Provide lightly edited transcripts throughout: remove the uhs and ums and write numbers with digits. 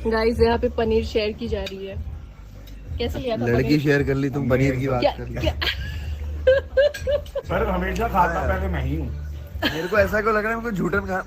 Guys यहाँ पे paneer share की जा रही है। कैसे लिया था लड़की पनीर? शेयर कर ली, तुम पनीर की बात क्या, कर ली। क्या? सर हमेशा खाता पहले मैं ही हूँ। मेरे को ऐसा क्यों लग रहा है मेरे को झूठन खा।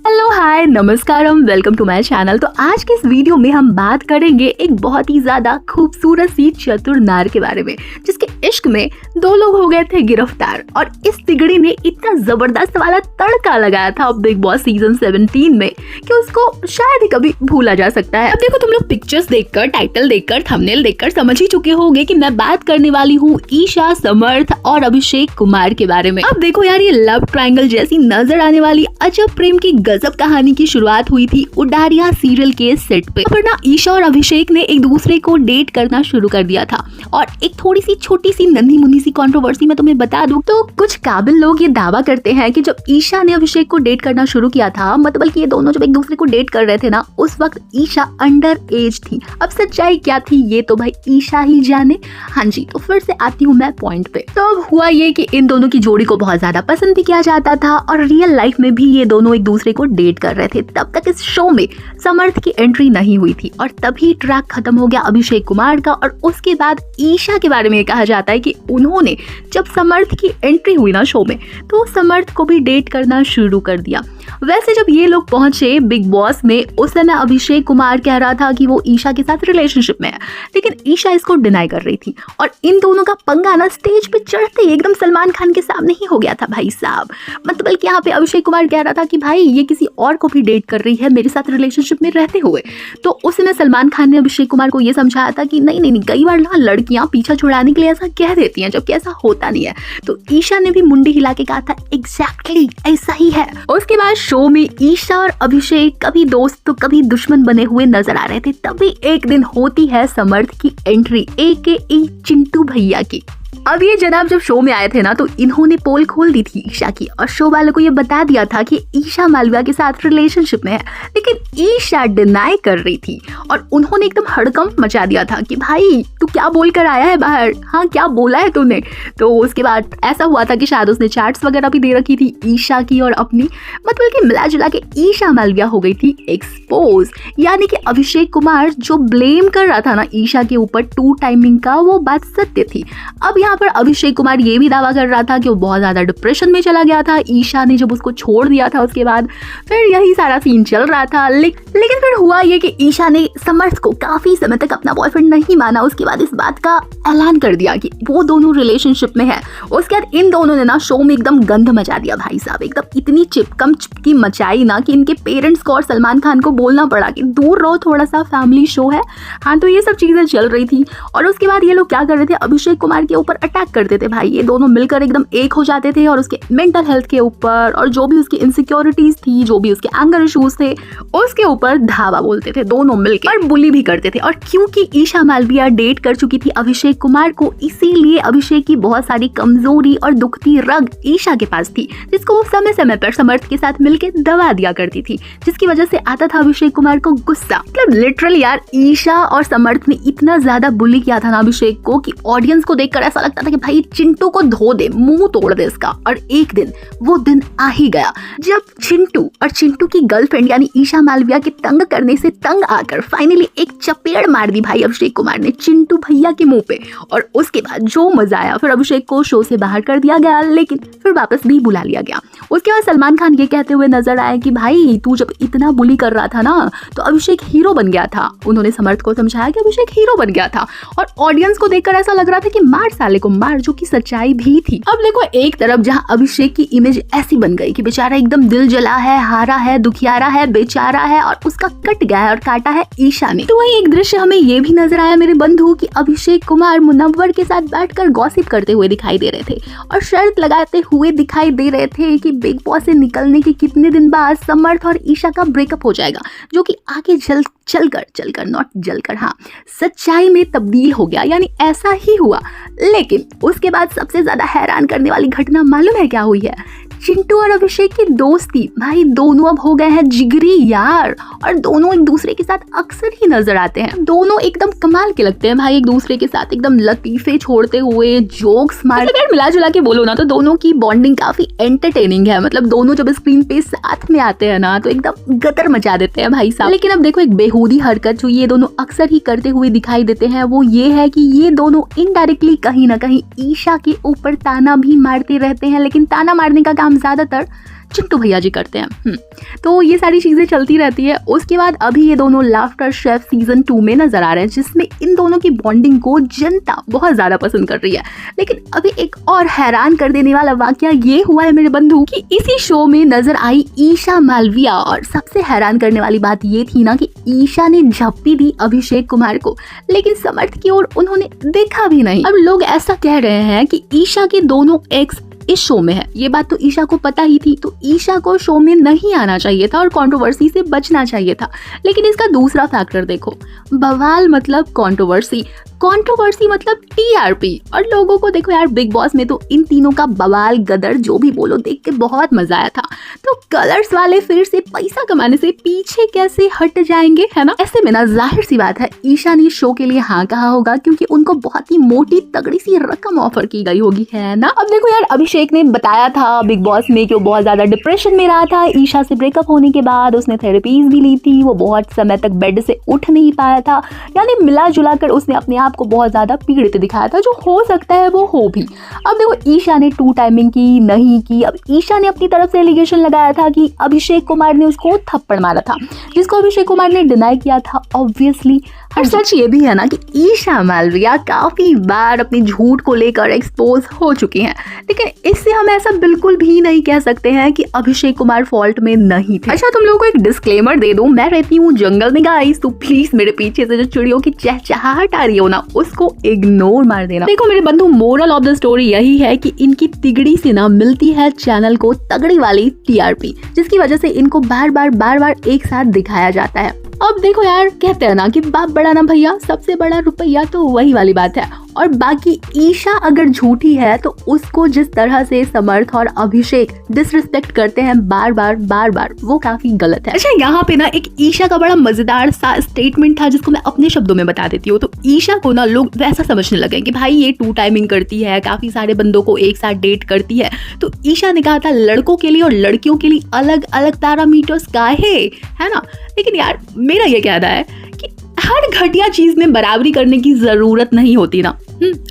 हेलो हाय नमस्कारम, वेलकम टू माय चैनल। तो आज के इस वीडियो में हम बात करेंगे एक बहुत ही ज्यादा खूबसूरत सी चतुर नार के बारे में, जिसके इश्क में दो लोग हो गए थे गिरफ्तार। और इस तिगड़ी ने इतना जबरदस्त वाला तड़का लगाया था बिग बॉस सीजन 17 में कि उसको शायद ही कभी भूला जा सकता है। अब देखो, तुम लोग पिक्चर्स देखकर, टाइटल देखकर, थंबनेल देखकर समझ ही चुके होंगे कि मैं बात करने वाली हूँ ईशा, समर्थ और अभिषेक कुमार के बारे में। अब देखो यार, ये लव ट्रायंगल जैसी नजर आने वाली अजब प्रेम की गजब कहानी की शुरुआत हुई थी उडारिया सीरियल के सेट पे। पर ना ईशा और अभिषेक ने एक दूसरे को डेट करना शुरू कर दिया था। और एक थोड़ी सी छोटी सी नन्ही मुन्नी सी कंट्रोवर्सी मैं तुम्हें बता दूं तो कुछ काबिल लोग ये दावा करते हैं कि जब ईशा ने अभिषेक को डेट करना शुरू किया था, मतलब कि ये दोनों जब एक दूसरे को डेट कर रहे थे ना, उस वक्त ईशा अंडर एज थी। अब सच्चाई क्या थी ये तो भाई ईशा ही जाने। हाँ जी, तो फिर से आती हूँ मैं पॉइंट पे। तो अब हुआ ये कि इन दोनों की जोड़ी को बहुत ज्यादा पसंद भी किया जाता था और रियल लाइफ में भी ये दोनों एक दूसरे को डेट कर रहे थे। तब तक इस शो में समर्थ की एंट्री नहीं हुई थी और तभी ट्रैक खत्म हो गया अभिषेक कुमार का। और उसके बाद ईशा के बारे में कहा जाता है कि उन्होंने जब समर्थ की एंट्री हुई ना शो में, तो समर्थ को भी डेट करना शुरू कर दिया। वैसे जब ये लोग पहुंचे बिग बॉस में, उस समय अभिषेक कुमार कह रहा था कि वो ईशा के साथ रिलेशनशिप में है, लेकिन ईशा इसको डिनाई कर रही थी। और इन दोनों का पंगा ना स्टेज पे चढ़ते एकदम सलमान खान के सामने ही हो गया था भाई साहब। मतलब बल्कि यहाँ पे अभिषेक कुमार कह रहा था कि भाई ये किसी और को भी डेट कर रही है मेरे साथ रिलेशनशिप में रहते हुए। तो उस समय सलमान खान ने अभिषेक कुमार को ये समझाया था कि नहीं नहीं नहीं, कई बार ना लड़कियां पीछा छुड़ाने के लिए ऐसा कह देती हैं, जबकि ऐसा होता नहीं है। तो ईशा ने भी मुंडी हिला के कहा था एग्जैक्टली ऐसा ही है। उसके बाद शो में ईशा और अभिषेक कभी दोस्त तो कभी दुश्मन बने हुए नजर आ रहे थे। तभी एक दिन होती है समर्थ की एंट्री, AKA चिंटू भैया की। अब ये जनाब जब शो में आए थे ना, तो इन्होंने पोल खोल दी थी ईशा की और शो वालों को ये बता दिया था कि ईशा मालविया के साथ रिलेशनशिप में है। लेकिन ईशा डिनाई कर रही थी और उन्होंने एकदम हड़कंप मचा दिया था कि भाई तू क्या बोल कर आया है बाहर, हाँ क्या बोला है तूने। तो उसके बाद ऐसा हुआ था कि शायद उसने चैट्स वगैरह भी दे रखी थी ईशा की और अपनी, मतलब कि मिला जुला के ईशा मालविया हो गई थी एक्सपोज। यानी कि अभिषेक कुमार जो ब्लेम कर रहा था ना ईशा के ऊपर टू टाइमिंग का, वो बात सत्य थी। अब यहाँ पर अभिषेक कुमार ये भी दावा कर रहा था कि वो बहुत ज्यादा डिप्रेशन में चला गया था ईशा ने जब उसको छोड़ दिया था। उसके बाद फिर यही सारा सीन चल रहा था। लेकिन फिर हुआ ये कि ईशा ने समर्थ को काफी समय तक अपना बॉयफ्रेंड नहीं माना। उसके बाद इस बात का ऐलान कर दिया कि वो दोनों रिलेशनशिप में है। उसके बाद इन दोनों ने ना शो में एकदम गंध मचा दिया भाई साहब, एकदम इतनी चिपकी मचाई ना कि इनके पेरेंट्स को और सलमान खान को बोलना पड़ा कि दूर रहो, थोड़ा सा फैमिली शो है। हाँ, तो ये सब चीजें चल रही थी। और उसके बाद ये लोग क्या कर रहे थे, अभिषेक कुमार के ऊपर अटैक करते थे भाई। ये दोनों मिलकर एकदम एक हो जाते थे और उसके मेंटल हेल्थ के ऊपर और जो भी उसकी इनसिक्योरिटीज थी, जो भी उसके एंगर इश्यूज थे, उसके ऊपर धावा बोलते थे दोनों मिलकर और बुली भी करते थे। और क्योंकि ईशा मालविया डेट कर चुकी थी अभिषेक कुमार को, इसीलिए अभिषेक की बहुत सारी कमजोरी और दुखती रग ईशा के पास थी, जिसको वो समय समय पर समर्थ के साथ मिलकर दबा दिया करती थी, जिसकी वजह से आता था अभिषेक कुमार को गुस्सा। मतलब लिटरली यार, ईशा और समर्थ ने इतना ज्यादा बुली किया था ना अभिषेक को कि ऑडियंस को देखकर ऐसा लगता था कि भाई चिंटू को धो दे, मुंह तोड़ दे इसका। और एक दिन वो दिन आ ही गया जब चिंटू और चिंटू की गर्लफ्रेंड यानी ईशा मालविया के तंग करने से तंग आकर फाइनली एक चपेड़ मार दी भाई अभिषेक कुमार ने चिंटू भैया के मुंह पे। और उसके बाद जो मजा आया, फिर अभिषेक को शो से बाहर कर दिया गया, लेकिन फिर वापस भी बुला लिया गया। उसके बाद सलमान खान ये कहते हुए नजर आए कि भाई तू जब इतना बुली कर रहा था ना, तो अभिषेक हीरो बन गया था। उन्होंने समर्थ को समझाया कि अभिषेक हीरो बन गया था और ऑडियंस को देखकर ऐसा लग रहा था कि मार साले को मार, जो कि सच्चाई भी थी। अब देखो, एक तरफ जहां अभिषेक की इमेज ऐसी बन गई कि बेचारा एकदम दिल जला है, हारा है, दुखियारा है, बेचारा है और उसका कट गया है और काटा है ईशा ने। तो वही एक दृश्य हमें ये भी नजर आया मेरे बंधु कि अभिषेक कुमार मुनव्वर के साथ बैठकर गॉसिप करते हुए दिखाई दे रहे थे और शर्त लगाते हुए दिखाई दे रहे थे कि बिग बॉस से निकलने के कितने दिन बाद समर्थ और ईशा का ब्रेकअप हो जाएगा, जो कि आगे चलकर नॉट जलकर, हाँ, सच्चाई में तब्दील हो गया। यानी ऐसा ही हुआ। लेकिन उसके बाद सबसे ज्यादा हैरान करने वाली घटना मालूम है क्या हुई है? चिंटू और अभिषेक की दोस्ती, भाई दोनों अब हो गए हैं जिगरी यार, और दोनों एक दूसरे के साथ अक्सर ही नजर आते हैं। दोनों एकदम कमाल के लगते हैं भाई, एक दूसरे के साथ एकदम लतीफे छोड़ते हुए, जोक्स मारते। अगर मिला जुला के बोलो ना तो दोनों की बॉन्डिंग काफी एंटरटेनिंग है। मतलब दोनों जब स्क्रीन पे साथ में आते हैं ना तो एकदम गदर मचा देते हैं भाई साहब। लेकिन अब देखो एक बेहूदी हरकत जो ये दोनों अक्सर ही करते हुए दिखाई देते हैं वो ये है कि ये दोनों इनडायरेक्टली कहीं ना कहीं ईशा के ऊपर ताना भी मारते रहते हैं, लेकिन ताना मारने का काम ज्यादातर चिंटू भैया जी करते हैं। तो ये सारी चीजें चलती रहती है। उसके बाद अभी ये दोनों लाफ्टर शेफ सीजन 2 में नजर आ रहे हैं, जिसमें इन दोनों की बॉन्डिंग को जनता बहुत ज्यादा पसंद कर रही है। लेकिन अभी एक और हैरान कर देने वाला वाकया ये हुआ है मेरे बंधु कि इसी शो में नजर आई ईशा मालविया, और सबसे हैरान करने वाली बात ये थी ना कि ईशा ने झप्पी दी अभिषेक कुमार को, लेकिन समर्थ की ओर उन्होंने देखा भी नहीं। अब लोग ऐसा कह रहे हैं कि ईशा के दोनों एक्स इस शो में है। ये बात तो ईशा को पता ही थी, तो ईशा को शो में नहीं आना चाहिए था और कंट्रोवर्सी से बचना चाहिए था। लेकिन इसका दूसरा फैक्टर देखो, बवाल मतलब कंट्रोवर्सी, कंट्रोवर्सी मतलब टीआरपी। और लोगों को देखो यार, बिग बॉस में तो इन तीनों का बवाल गदर जो भी बोलो देख के बहुत मजा आया था। तो कलर्स वाले फिर से पैसा कमाने से पीछे कैसे हट जाएंगे, है ना। ऐसे में ना जाहिर सी बात है ईशा ने शो के लिए हाँ कहा होगा, क्योंकि उनको बहुत ही मोटी तगड़ी सी रकम ऑफर की गई होगी, है ना। अब देखो यार, अभिषेक ने बताया था बिग बॉस में कि वो बहुत ज्यादा डिप्रेशन में रहा था। ईशा से ब्रेकअप होने के बाद उसने थेरेपीज भी ली थी, वो बहुत समय तक बेड से उठ नहीं पाया था, यानी मिला जुला कर उसने अपने आप को बहुत ज्यादा पीड़ित दिखाया था, जो हो सकता है वो हो भी। अब देखो ईशा ने 2 टाइमिंग की नहीं की। अब ईशा ने अपनी तरफ से एलिगेशन लगाया था कि अभिषेक कुमार ने उसको थप्पड़ मारा था, जिसको अभिषेक कुमार ने डिनाई किया था ऑब्वियसली। और सच ये भी है ना कि ईशा मालविया काफी बार अपनी झूठ को लेकर एक्सपोज हो चुकी हैं, लेकिन इससे हम ऐसा बिल्कुल भी नहीं कह सकते हैं कि अभिषेक कुमार फॉल्ट में नहीं थे। अच्छा, तुम लोगों को एक डिस्क्लेमर दे दूं, मैं रहती हूँ जंगल में गाइस, तो प्लीज मेरे पीछे से जो चिड़ियों की चहचहाहट आ रही हो ना उसको इग्नोर मार देना। देखो मेरे बंधु, मोरल ऑफ द स्टोरी यही है कि इनकी तिगड़ी से ना मिलती है चैनल को तगड़ी वाली टीआरपी, जिसकी वजह से इनको बार बार एक साथ दिखाया जाता है। अब देखो यार, कहते हैं ना कि बाप बड़ा ना भैया, सबसे बड़ा रुपया, तो वही वाली बात है। और बाकी ईशा अगर झूठी है तो उसको जिस तरह से समर्थ और अभिषेक डिसरिस्पेक्ट करते हैं बार बार वो काफी गलत है। अच्छा, यहाँ पे ना एक ईशा का बड़ा मजेदार सा स्टेटमेंट था जिसको मैं अपने शब्दों में बता देती हूँ। तो ईशा को ना लोग वैसा समझने लगे कि भाई ये 2 टाइमिंग करती है, काफी सारे बंदों को एक साथ डेट करती है। तो ईशा ने कहा था लड़कों के लिए और लड़कियों के लिए अलग अलग पैरामीटर्स काहे, है ना। लेकिन यार मेरा ये कहना है कि हर घटिया चीज में बराबरी करने की जरूरत नहीं होती ना।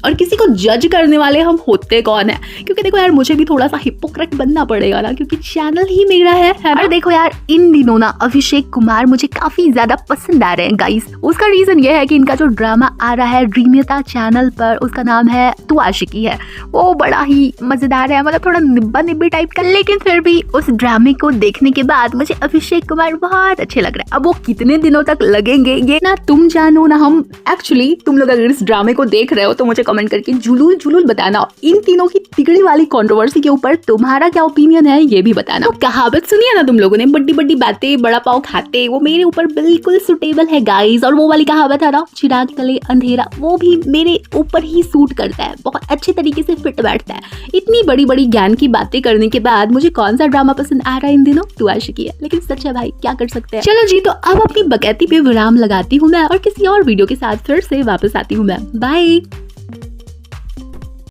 और किसी को जज करने वाले हम होते कौन है, क्योंकि देखो यार मुझे भी थोड़ा सा हिपोक्रेट बनना पड़ेगा ना, क्योंकि चैनल ही मेरा है। और देखो यार, इन दिनों ना अभिषेक कुमार मुझे काफी ज्यादा पसंद आ रहे हैं गाइस। उसका रीजन ये है कि इनका जो ड्रामा आ रहा है ड्रीमियता चैनल पर, उसका नाम है तू आशिकी है, वो बड़ा ही मजेदार है, मतलब थोड़ा निब्बा निब्बी टाइप का। लेकिन फिर भी उस ड्रामे को देखने के बाद मुझे अभिषेक कुमार बहुत अच्छे लग रहे हैं। अब वो कितने दिनों तक लगेंगे ये ना तुम जानो ना हम। एक्चुअली तुम लोग अगर इस ड्रामे को देख रहे हो तो मुझे कमेंट करके जुलूल बताना, इन तीनों की तिगड़ी वाली कंट्रोवर्सी के ऊपर तुम्हारा क्या ओपिनियन है ये भी बताना। तो कहावत सुनी है ना तुम लोगों ने, बड़ी बड़ी बातें बड़ा पाव खाते, वो मेरे ऊपर बिल्कुल सुटेबल है गाइस। और वो वाली कहावत है ना, चिराग तले अंधेरा, वो भी मेरे ऊपर ही सूट करता है, बहुत अच्छे तरीके से फिट बैठता है। इतनी बड़ी बड़ी ज्ञान की बातें करने के बाद मुझे कौन सा ड्रामा पसंद आ रहा है इन दिनों, तू आशिकी है। लेकिन सच है भाई, क्या कर सकते हैं। चलो जी, तो अब अपनी बकैती पे विराम लगाती हूँ मैं, और किसी और वीडियो के साथ फिर से वापस आती हूँ मैं। बाय।